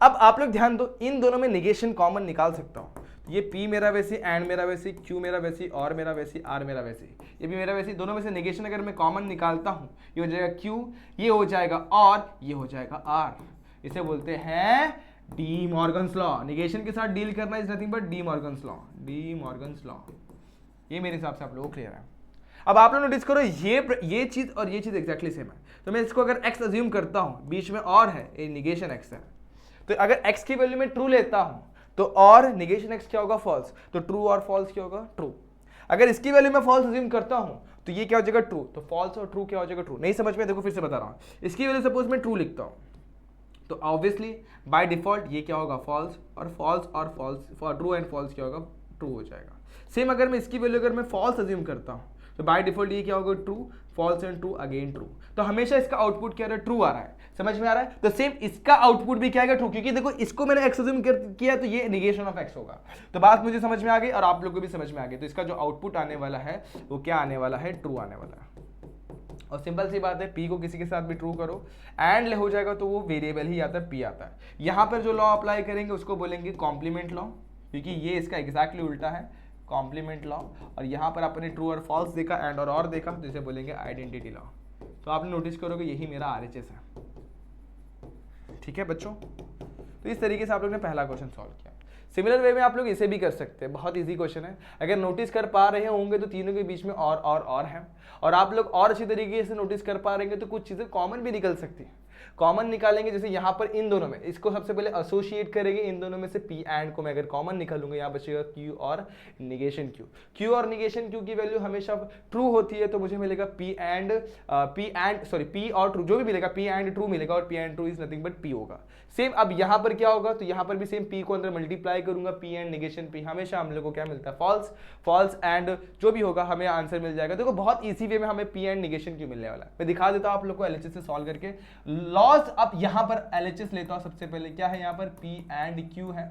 [SPEAKER 1] अब आप लोग ध्यान दो, इन दोनों में निगेशन कॉमन निकाल सकता हूं। ये P मेरा वैसे, एंड मेरा वैसे, Q मेरा वैसे, और मेरा वैसे, R मेरा वैसे, ये भी मेरा वैसे। दोनों में से निगेशन अगर मैं कॉमन निकालता हूं, ये हो जाएगा Q, ये हो जाएगा और ये हो जाएगा R। इसे बोलते हैं डी मॉर्गन्स लॉ। निगेशन के साथ डील करना is nothing but D Morgan's law, D Morgan's law. ये मेरे हिसाब से आप लोगों को क्लियर है। अब आप लोग नोटिस करो, ये चीज और ये चीज एक्जैक्टली सेम है। तो मैं इसको अगर x अज्यूम करता हूं, बीच में और है, ये निगेशन x है, तो अगर x की वैल्यू में ट्रू लेता हूं तो और निगेशन x क्या होगा, फॉल्स। तो ट्रू और फॉल्स क्या होगा, ट्रू। अगर इसकी वैल्यू में फॉल्स अज्यूम करता हूं तो ये क्या हो जाएगा, ट्रू। तो फॉल्स और ट्रू क्या हो जाएगा, ट्रू। नहीं समझ में, देखो फिर से बता रहा हूं। इसकी वैल्यू सपोज मैं ट्रू लिखता हूं तो ऑब्वियसली बाय डिफॉल्ट ये क्या होगा, फॉल्स, और फॉल्स और false, for true and false क्या होगा, ट्रू हो जाएगा। सेम अगर मैं इसकी वैल्यू अगर मैं फॉल्स अज्यूम करता हूं तो बाय डिफॉल्ट ये क्या होगा, true, false and true, again true. तो हमेशा इसका आउटपुट क्या आ रहा है, ट्रू आ रहा है। समझ में आ रहा है। तो सेम इसका आउटपुट भी क्या आएगा, ट्रू, क्योंकि देखो इसको मैंने एक्स अज्यूम किया तो ये निगेशन ऑफ एक्स होगा। तो बात मुझे समझ में आ गई और आप लोगों को भी समझ में आ गई। तो इसका जो आउटपुट आने वाला है वो क्या आने वाला है, ट्रू आने वाला है। और सिंपल सी बात है, पी को किसी के साथ भी ट्रू करो एंड ले हो जाएगा तो वो वेरिएबल ही आता है, पी आता है। यहां पर जो लॉ अप्लाई करेंगे उसको बोलेंगे कॉम्प्लीमेंट लॉ, क्योंकि ये इसका एग्जैक्टली उल्टा है, कॉम्प्लीमेंट लॉ। और यहां पर आपने ट्रू और फॉल्स देखा, एंड और देखा, तो इसे बोलेंगे आइडेंटिटी लॉ। तो आपने नोटिस करोगे यही मेरा आरएचएस है। ठीक है बच्चों, तो इस तरीके से आप लोग ने पहला क्वेश्चन सॉल्व किया। सिमिलर वे में आप लोग इसे भी कर सकते हैं, बहुत इजी क्वेश्चन है। अगर नोटिस कर पा रहे होंगे तो तीनों के बीच में और है, और आप लोग और अच्छी तरीके से नोटिस कर पा रहे हैं तो कुछ चीजें कॉमन भी निकल सकती है। कॉमन निकालेंगे, जैसे यहाँ पर इन दोनों में, इसको सबसे पहले एसोसिएट करेंगे, इन दोनों में से पी एंड को मैं अगर कॉमन निकालूंगा, यहाँ बचेगा क्यू और निगेशन क्यू। क्यू और निगेशन क्यू की वैल्यू हमेशा ट्रू होती है, तो मुझे मिलेगा पी और ट्रू, जो भी मिलेगा पी एंड ट्रू मिलेगा, और P and true is nothing but P होगा। सेम अब यहाँ पर क्या होगा, तो यहाँ पर भी सेम पी को अंदर मल्टीप्लाई करूंगा, पी एंड निगेशन पी, हमेशा हम लोग को क्या मिलता है, फॉल्स। फॉल्स एंड जो भी होगा हमें आंसर मिल जाएगा। देखो बहुत इजी वे में हमें पी एंड निगेशन क्यू मिलने वाला है। मैं दिखा देता हूं आप लोग को एलएचएस से सॉल्व करके लॉस। अब यहाँ पर एलएचएस लेता हूं, सबसे पहले क्या है, यहाँ पर पी एंड क्यू है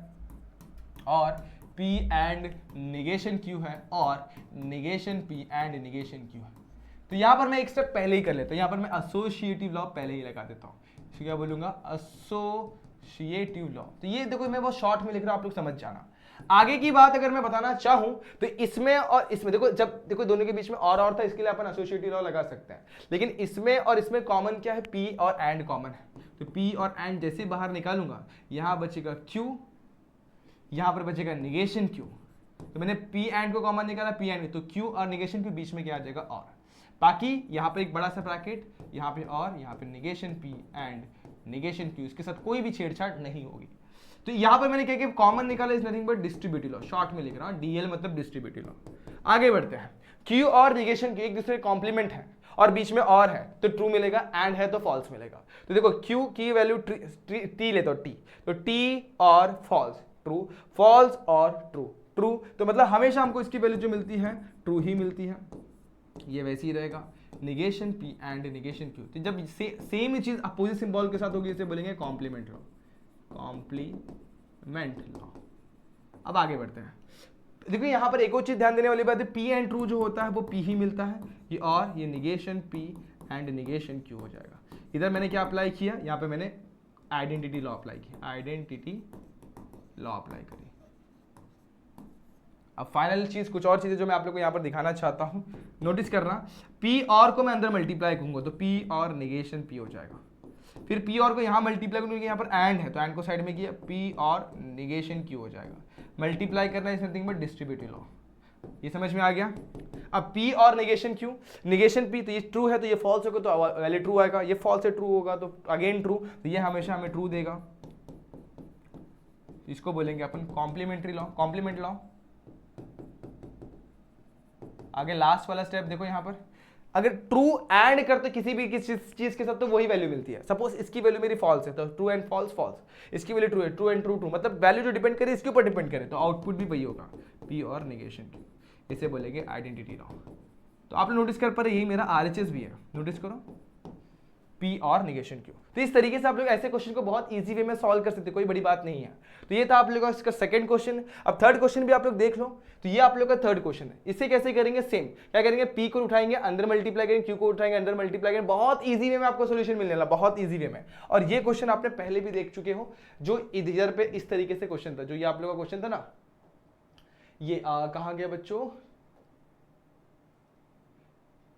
[SPEAKER 1] और पी एंड निगेशन क्यू है और negation P and negation Q है। तो यहाँ पर मैं एक स्टेप पहले ही कर लेता हूं, यहाँ पर मैं एसोसिएटिव लॉ पहले ही लगा देता हूं। इसको क्या बोलूंगा, एसोसिएटिव लॉ। तो ये देखो मैं बहुत शॉर्ट में लिख रहा हूं, आप लोग समझ जाना। आगे की बात अगर मैं बताना चाहूं तो इसमें और इसमें देखो, जब देखो दोनों के बीच में और था, इसके लिए अपन एसोसिएटिव लॉ लगा सकते हैं। लेकिन इसमें और इसमें कॉमन क्या है, पी और एंड कॉमन है। तो पी और एंड जैसे बाहर निकालूंगा, यहां बचेगा क्यू, यहां पर बचेगा निगेशन क्यू। तो मैंने पी एंड को कॉमन निकाला, पी एंड, तो क्यू और निगेशन के बीच में क्या आ जाएगा, और। बाकी यहां पर एक बड़ा सा ब्रैकेट, यहां पे और, यहां पे negation P and negation Q, इसके साथ कोई भी छेड़छाड़ नहीं होगी। तो यहां पर मैंने क्या कॉमन निकाला, is nothing but distributive law, short में लिख रहा हूं, डीएल मतलब डिस्ट्रीब्यूटिव लॉ। आगे बढ़ते हैं। क्यू और निगेशन एक दूसरे कॉम्प्लीमेंट है और बीच में और है, तो ट्रू मिलेगा, एंड है तो फॉल्स मिलेगा। तो देखो क्यू की वैल्यू टी लेता हूं, टी, तो टी और फॉल्स, ट्रू, फॉल्स और ट्रू, ट्रू। तो मतलब हमेशा हमको इसकी वैल्यू जो मिलती है ट्रू ही मिलती है, ये वैसे ही रहेगा। Negation P and negation Q, तो जब सेम ही चीज अपोजिट सिंबल के साथ होगी, इसे बोलेंगे कॉम्प्लीमेंट लॉ, कॉम्प्लीमेंट लॉ। अब आगे बढ़ते हैं। देखो यहां पर एक और चीज ध्यान देने वाली बात है, पी एंड ट्रू जो होता है वो पी ही मिलता है, ये और ये negation P and negation Q हो जाएगा। इधर मैंने क्या अप्लाई किया, यहां पे मैंने आइडेंटिटी लॉ अप्लाई किया, आइडेंटिटी लॉ अप्लाई करी। अब फाइनल चीज, कुछ और चीजें जो मैं आप लोग को यहां पर दिखाना चाहता हूं, नोटिस करना। पी और को मैं अंदर मल्टीप्लाई करूंगा तो पी और निगेशन पी हो जाएगा। फिर पी और को यहां मल्टीप्लाई करूंगा, यहां पर एंड है तो एंड को साइड में किया, पी और निगेशन क्यू हो जाएगा। मल्टीप्लाई करना is nothing but distributive law, ये समझ में आ गया। अब पी और निगेशन क्यू, निगेशन पी, तो ये ट्रू है तो ये फॉल्स होगा तो वैल्यू ट्रू आएगा, ये फॉल्स है ट्रू होगा तो अगेन ट्रू, तो ये हमेशा हमें ट्रू देगा। इसको बोलेंगे अपन कॉम्प्लीमेंट्री लॉ, कॉम्प्लीमेंट लॉ। आगे लास्ट वाला स्टेप देखो, यहां पर अगर ट्रू एंड करते किसी भी चीज के साथ तो वही वैल्यू मिलती है। सपोज इसकी वैल्यू मेरी फॉल्स है तो ट्रू एंड फॉल्स फॉल्स, इसकी वैल्यू ट्रू है, ट्रू एंड ट्रू ट्रू, मतलब वैल्यू जो डिपेंड करे इसके ऊपर डिपेंड करे तो आउटपुट भी वही होगा, पी और नेगेशन क्यू, इसे बोलेंगे आइडेंटिटी लॉ। तो आप लोग नोटिस कर पा रहे यही मेरा आरएचएस भी है, नोटिस करो पी और नेगेशन क्यू। तो इस तरीके से आप लोग ऐसे क्वेश्चन को बहुत इजी वे में सॉल्व कर सकते हैं, कोई बड़ी बात नहीं है। तो ये था आप लोगों का इसका सेकंड क्वेश्चन। अब थर्ड क्वेश्चन भी आप लोग देख लो, तो ये आप लोग का थर्ड क्वेश्चन है। इसे कैसे करेंगे, सेम क्या करेंगे, पी को उठाएंगे अंदर मल्टीप्लाई करेंगे, क्यू को उठाएंगे अंदर मल्टीप्लाई करेंगे, बहुत ईजी वे में आपको सोल्यूशन मिलने वाला, बहुत ईजी वे में। और ये क्वेश्चन आपने पहले भी देख चुके हो, जो इधर पे इस तरीके से क्वेश्चन था, जो ये आप लोग का क्वेश्चन था ना, ये कहाँ गया बच्चों,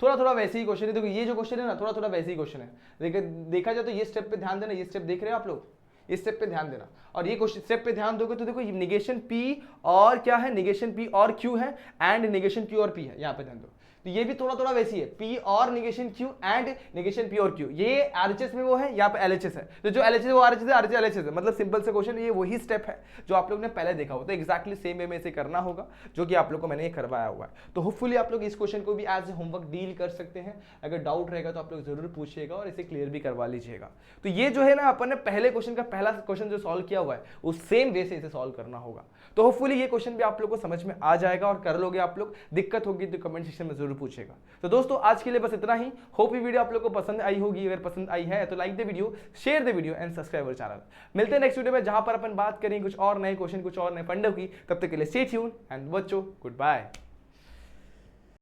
[SPEAKER 1] थोड़ा थोड़ा वैसे ही क्वेश्चन है। देखो ये जो क्वेश्चन है ना, थोड़ा थोड़ा वैसे ही क्वेश्चन है। देखा जाए तो ये स्टेप पे ध्यान देना, ये स्टेप देख रहे हो आप लोग, इस स्टेप पे ध्यान देना, और ये क्वेश्चन स्टेप पे ध्यान दोगे तो देखो निगेशन पी और क्या है, निगेशन पी और क्यू है, एंड निगेशन क्यू और पी है, यहाँ पे ध्यान दो। तो ये भी थोड़ा थोड़ा वैसी है, पी और negation Q and negation P और क्यू। ये आरएचएस में वो है, यहाँ पे एलएचएस है, तो जो एलएचएस है वो आरएचएस है, आरएचएस एलएचएस है, मतलब सिंपल से क्वेश्चन, ये वही स्टेप है जो आप लोग ने पहले देखा हो। तो एक्जैक्टली सेम वे में इसे करना होगा जो कि आप लोग को मैंने करवाया हुआ है। तो होपफुली आप लोग इस क्वेश्चन को भी एज ए होमवर्क डील कर सकते हैं। अगर डाउट रहेगा तो आप लोग जरूर पूछिएगा और इसे क्लियर भी करवा लीजिएगा। तो ये जो है ना, अपन ने पहले क्वेश्चन का पहला क्वेश्चन जो सॉल्व किया हुआ है उस सेम वे से इसे सॉल्व करना होगा। तो होपफुली ये क्वेश्चन भी आप लोग को समझ में आ जाएगा और कर लोगे आप लोग। दिक्कत होगी तो कमेंट सेक्शन में जरूर पूछेगा। तो दोस्तों आज के लिए बस इतना ही। होप ये वीडियो आप लोग को पसंद आई होगी। अगर पसंद आई है तो like the video, share the video and subscribe our channel. मिलते हैं नेक्स्ट वीडियो में, जहां पर अपन बात करेंगे कुछ और नए क्वेश्चन, कुछ और नए फंडों की। तब तक के लिए स्टे ट्यून एंड बच्चों गुड बाय।